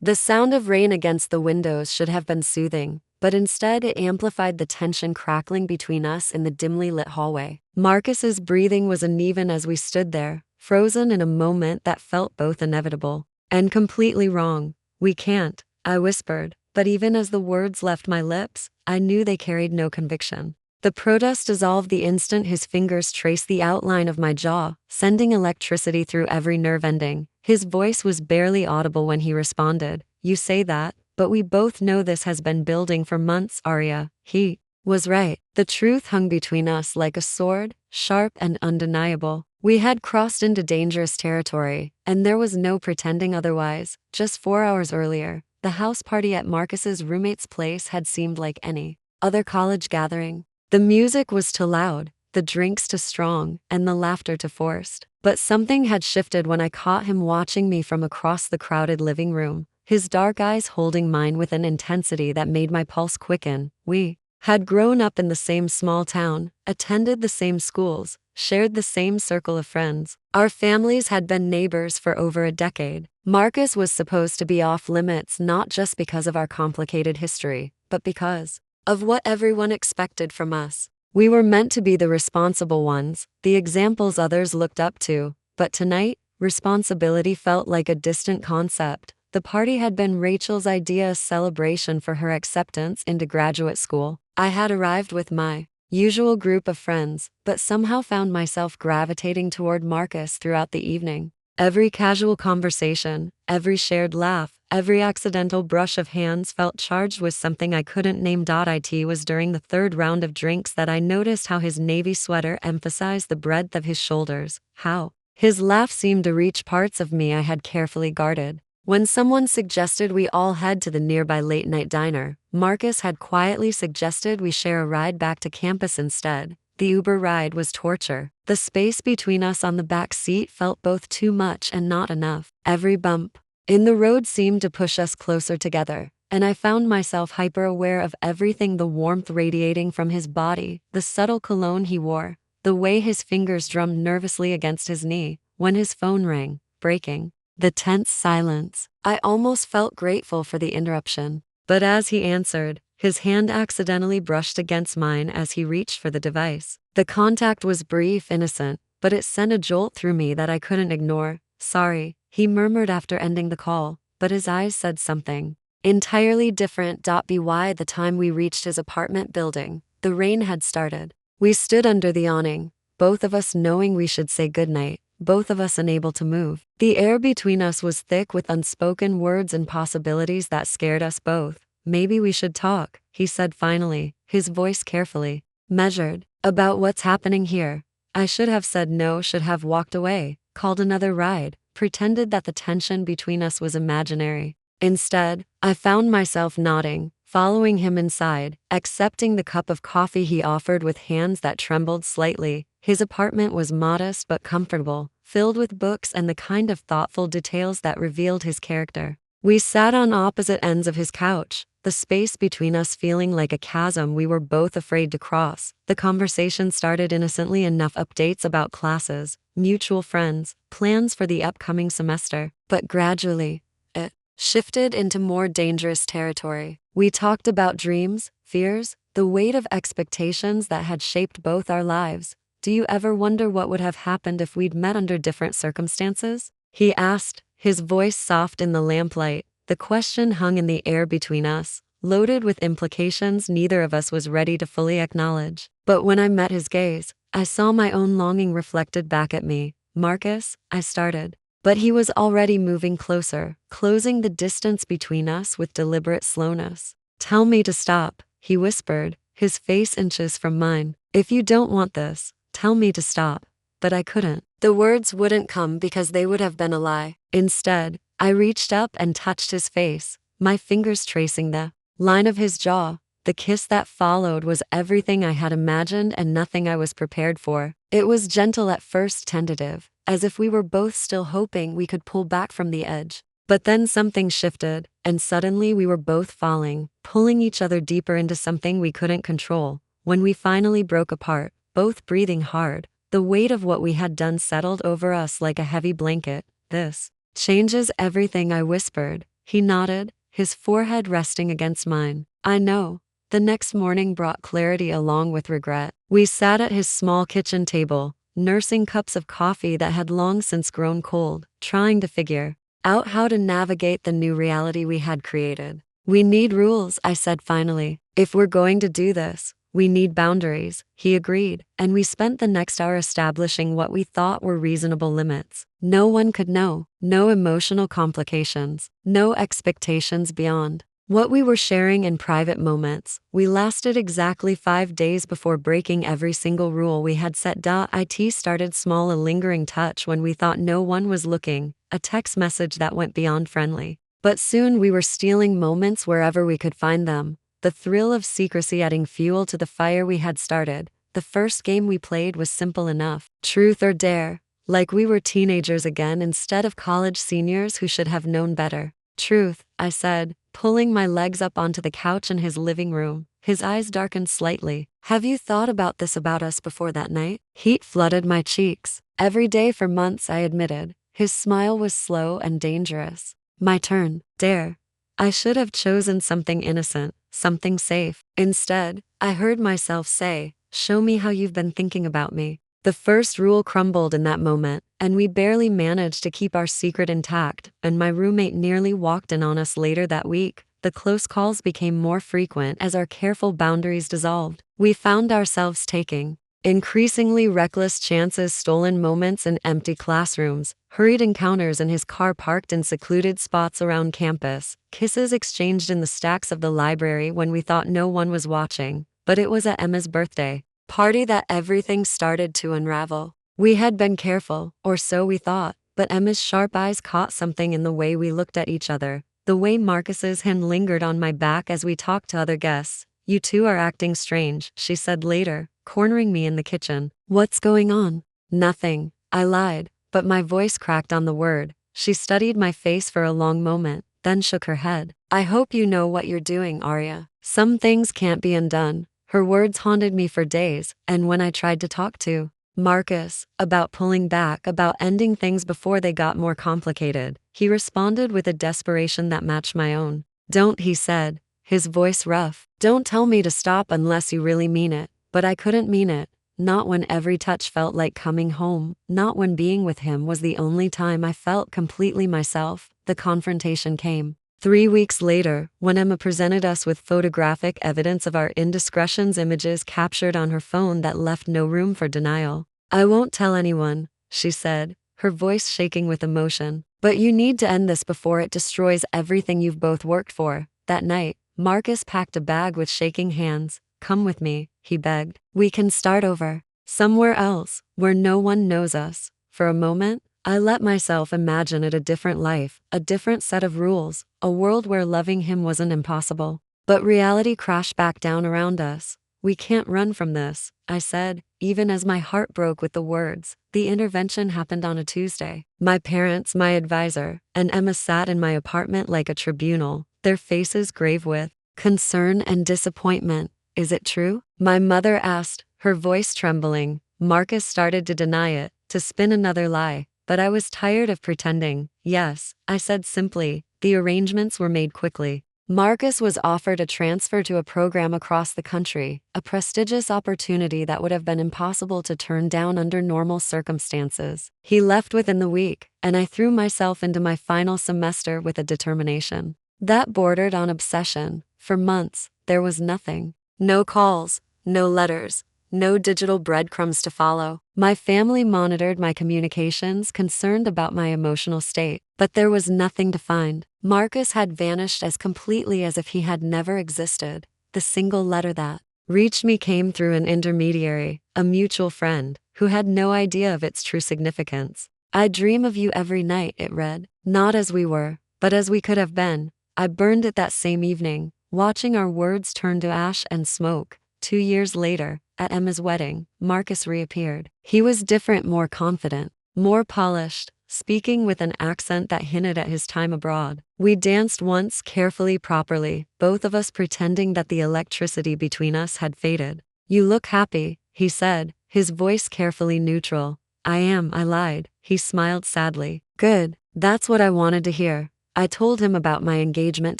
The sound of rain against the windows should have been soothing, but instead it amplified the tension crackling between us in the dimly lit hallway. Marcus's breathing was uneven as we stood there, frozen in a moment that felt both inevitable and completely wrong. "We can't," I whispered, but even as the words left my lips, I knew they carried no conviction. The protest dissolved the instant his fingers traced the outline of my jaw, sending electricity through every nerve ending. His voice was barely audible when he responded, "You say that, but we both know this has been building for months, Arya." He was right. The truth hung between us like a sword, sharp and undeniable. We had crossed into dangerous territory, and there was no pretending otherwise. Just 4 hours earlier, the house party at Marcus's roommate's place had seemed like any other college gathering. The music was too loud, the drinks too strong, and the laughter too forced. But something had shifted when I caught him watching me from across the crowded living room, his dark eyes holding mine with an intensity that made my pulse quicken. We had grown up in the same small town, attended the same schools, shared the same circle of friends. Our families had been neighbors for over a decade. Marcus was supposed to be off limits not just because of our complicated history, but because of what everyone expected from us. We were meant to be the responsible ones, the examples others looked up to, but tonight, responsibility felt like a distant concept. The party had been Rachel's idea, a celebration for her acceptance into graduate school. I had arrived with my usual group of friends, but somehow found myself gravitating toward Marcus throughout the evening. Every casual conversation, every shared laugh, every accidental brush of hands felt charged with something I couldn't name. It was during the third round of drinks that I noticed how his navy sweater emphasized the breadth of his shoulders, how his laugh seemed to reach parts of me I had carefully guarded. When someone suggested we all head to the nearby late-night diner, Marcus had quietly suggested we share a ride back to campus instead. The Uber ride was torture. The space between us on the back seat felt both too much and not enough. Every bump in the road seemed to push us closer together, and I found myself hyper-aware of everything: the warmth radiating from his body, the subtle cologne he wore, the way his fingers drummed nervously against his knee when his phone rang, breaking the tense silence. I almost felt grateful for the interruption. But as he answered, his hand accidentally brushed against mine as he reached for the device. The contact was brief, innocent, but it sent a jolt through me that I couldn't ignore. "Sorry," he murmured after ending the call, but his eyes said something entirely different. By the time we reached his apartment building, the rain had started. We stood under the awning, both of us knowing we should say goodnight, both of us unable to move. The air between us was thick with unspoken words and possibilities that scared us both. "Maybe we should talk," he said finally, his voice carefully measured. "About what's happening here." I should have said no, should have walked away, called another ride, pretended that the tension between us was imaginary. Instead, I found myself nodding, following him inside, accepting the cup of coffee he offered with hands that trembled slightly. His apartment was modest but comfortable, filled with books and the kind of thoughtful details that revealed his character. We sat on opposite ends of his couch, the space between us feeling like a chasm we were both afraid to cross. The conversation started innocently enough: updates about classes, mutual friends, plans for the upcoming semester. But gradually, it shifted into more dangerous territory. We talked about dreams, fears, the weight of expectations that had shaped both our lives. "Do you ever wonder what would have happened if we'd met under different circumstances?" he asked, his voice soft in the lamplight. The question hung in the air between us, loaded with implications neither of us was ready to fully acknowledge. But when I met his gaze, I saw my own longing reflected back at me. "Marcus," I started. But he was already moving closer, closing the distance between us with deliberate slowness. "Tell me to stop," he whispered, his face inches from mine. "If you don't want this, tell me to stop." But I couldn't. The words wouldn't come because they would have been a lie. Instead, I reached up and touched his face, my fingers tracing the line of his jaw. The kiss that followed was everything I had imagined and nothing I was prepared for. It was gentle at first, tentative, as if we were both still hoping we could pull back from the edge. But then something shifted, and suddenly we were both falling, pulling each other deeper into something we couldn't control. When we finally broke apart, both breathing hard, the weight of what we had done settled over us like a heavy blanket. "This changes everything," I whispered, He nodded, his forehead resting against mine. I know. The next morning brought clarity along with regret. We sat at his small kitchen table, nursing cups of coffee that had long since grown cold, trying to figure out how to navigate the new reality we had created. We need rules, I said finally. If we're going to do this, we need boundaries, he agreed, and we spent the next hour establishing what we thought were reasonable limits. No one could know, no emotional complications, no expectations beyond what we were sharing in private moments. We lasted exactly 5 days before breaking every single rule we had set. It started small, a lingering touch when we thought no one was looking, a text message that went beyond friendly. But soon we were stealing moments wherever we could find them. The thrill of secrecy adding fuel to the fire we had started. The first game we played was simple enough. Truth or dare. Like we were teenagers again instead of college seniors who should have known better. Truth, I said, pulling my legs up onto the couch in his living room. His eyes darkened slightly. Have you thought about this about us before that night? Heat flooded my cheeks. Every day for months, I admitted. His smile was slow and dangerous. My turn. Dare. I should have chosen something innocent, something safe. Instead, I heard myself say, show me how you've been thinking about me. The first rule crumbled in that moment, and we barely managed to keep our secret intact, and my roommate nearly walked in on us later that week. The close calls became more frequent as our careful boundaries dissolved. We found ourselves taking increasingly reckless chances, stolen moments in empty classrooms, hurried encounters in his car parked in secluded spots around campus, kisses exchanged in the stacks of the library when we thought no one was watching. But it was at Emma's birthday party that everything started to unravel. We had been careful, or so we thought, but Emma's sharp eyes caught something in the way we looked at each other, the way Marcus's hand lingered on my back as we talked to other guests. You two are acting strange, she said later, cornering me in the kitchen. What's going on? Nothing, I lied, but my voice cracked on the word. She studied my face for a long moment, then shook her head. I hope you know what you're doing, Arya. Some things can't be undone. Her words haunted me for days, and when I tried to talk to Marcus about pulling back, about ending things before they got more complicated, he responded with a desperation that matched my own. Don't, he said, his voice rough. Don't tell me to stop unless you really mean it. But I couldn't mean it. Not when every touch felt like coming home, not when being with him was the only time I felt completely myself. The confrontation came 3 weeks later, when Emma presented us with photographic evidence of our indiscretions, images captured on her phone that left no room for denial. I won't tell anyone, she said, her voice shaking with emotion. But you need to end this before it destroys everything you've both worked for. That night, Marcus packed a bag with shaking hands. Come with me, he begged. We can start over. Somewhere else, where no one knows us. For a moment, I let myself imagine it, a different life, a different set of rules, a world where loving him wasn't impossible. But reality crashed back down around us. We can't run from this, I said, even as my heart broke with the words. The intervention happened on a Tuesday. My parents, my advisor, and Emma sat in my apartment like a tribunal, their faces grave with concern and disappointment. Is it true? My mother asked, her voice trembling. Marcus started to deny it, to spin another lie, but I was tired of pretending. Yes, I said simply. The arrangements were made quickly. Marcus was offered a transfer to a program across the country, a prestigious opportunity that would have been impossible to turn down under normal circumstances. He left within the week, and I threw myself into my final semester with a determination that bordered on obsession. For months, there was nothing. No calls, no letters, no digital breadcrumbs to follow. My family monitored my communications, concerned about my emotional state, but there was nothing to find. Marcus had vanished as completely as if he had never existed. The single letter that reached me came through an intermediary, a mutual friend, who had no idea of its true significance. I dream of you every night, it read. Not as we were, but as we could have been. I burned it that same evening, watching our words turn to ash and smoke. 2 years later, at Emma's wedding, Marcus reappeared. He was different, more confident, more polished, speaking with an accent that hinted at his time abroad. We danced once, carefully, properly, both of us pretending that the electricity between us had faded. You look happy, he said, his voice carefully neutral. I am, I lied. He smiled sadly. Good, that's what I wanted to hear. I told him about my engagement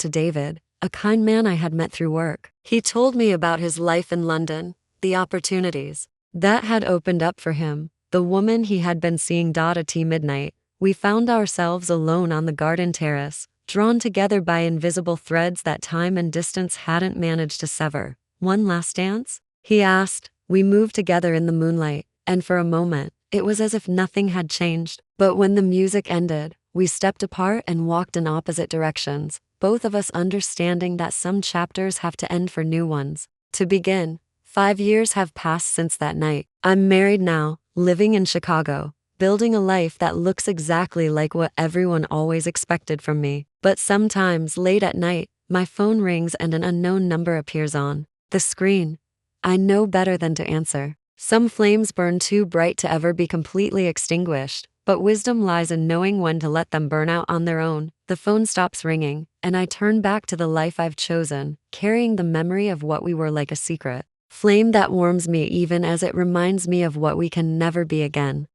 to David, a kind man I had met through work. He told me about his life in London, the opportunities that had opened up for him, the woman he had been seeing. At midnight, we found ourselves alone on the garden terrace, drawn together by invisible threads that time and distance hadn't managed to sever. One last dance? He asked. We moved together in the moonlight, and for a moment, it was as if nothing had changed. But when the music ended, we stepped apart and walked in opposite directions, both of us understanding that some chapters have to end for new ones to begin. 5 years have passed since that night. I'm married now, living in Chicago, building a life that looks exactly like what everyone always expected from me. But sometimes, late at night, my phone rings and an unknown number appears on the screen. I know better than to answer. Some flames burn too bright to ever be completely extinguished, but wisdom lies in knowing when to let them burn out on their own. The phone stops ringing, and I turn back to the life I've chosen, carrying the memory of what we were like a secret flame that warms me even as it reminds me of what we can never be again.